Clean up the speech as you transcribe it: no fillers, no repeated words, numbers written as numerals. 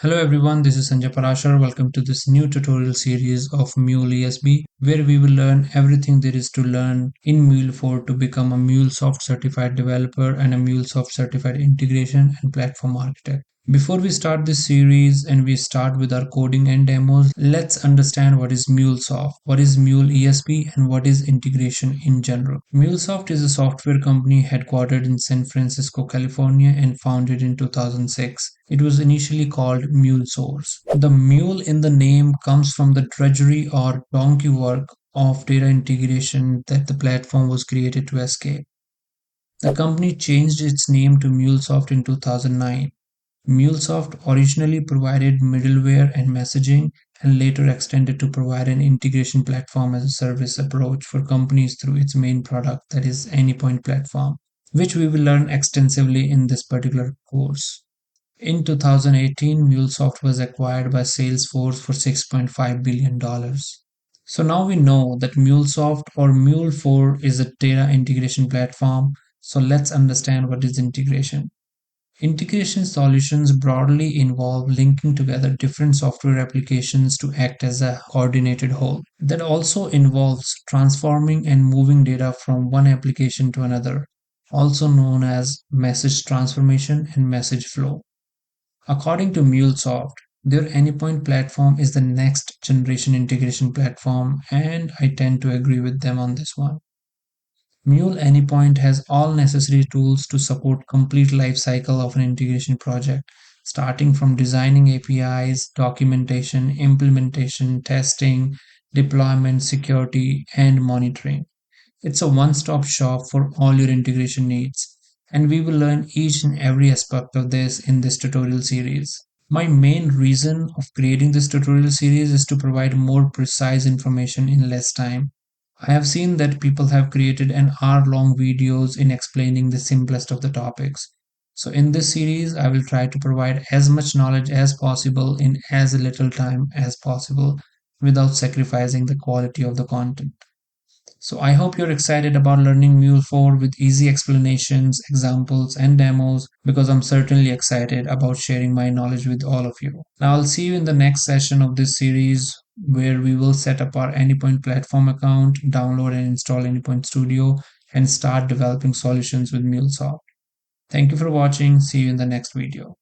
Hello everyone, this is Sanjay Parashar. Welcome to this new tutorial series of Mule ESB, where we will learn everything there is to learn in Mule4 to become a MuleSoft certified developer and a MuleSoft certified integration and platform architect. Before we start this series and we start with our coding and demos, let's understand what is MuleSoft, what is Mule ESB, and what is integration in general. MuleSoft is a software company headquartered in San Francisco, California, and founded in 2006. It was initially called MuleSource. The mule in the name comes from the drudgery or donkey work of data integration that the platform was created to escape. The company changed its name to MuleSoft in 2009. MuleSoft originally provided middleware and messaging and later extended to provide an integration platform as a service approach for companies through its main product, that is Anypoint Platform, which we will learn extensively in this particular course. In 2018, MuleSoft was acquired by Salesforce for $6.5 billion. So now we know that MuleSoft or Mule4 is a data integration platform. So let's understand what is integration. Integration solutions broadly involve linking together different software applications to act as a coordinated whole. That also involves transforming and moving data from one application to another, also known as message transformation and message flow. According to MuleSoft, their Anypoint platform is the next generation integration platform, and I tend to agree with them on this one. Mule Anypoint has all necessary tools to support complete life cycle of an integration project, starting from designing APIs, documentation, implementation, testing, deployment, security, and monitoring. It's a one-stop shop for all your integration needs, and we will learn each and every aspect of this in this tutorial series. My main reason of creating this tutorial series is to provide more precise information in less time. I have seen that people have created an hour-long videos in explaining the simplest of the topics. So in this series, I will try to provide as much knowledge as possible in as little time as possible without sacrificing the quality of the content. So I hope you're excited about learning Mule4 with easy explanations, examples, and demos because I'm certainly excited about sharing my knowledge with all of you. Now I'll see you in the next session of this series where we will set up our Anypoint platform account, download and install Anypoint Studio, and start developing solutions with MuleSoft. Thank you for watching. See you in the next video.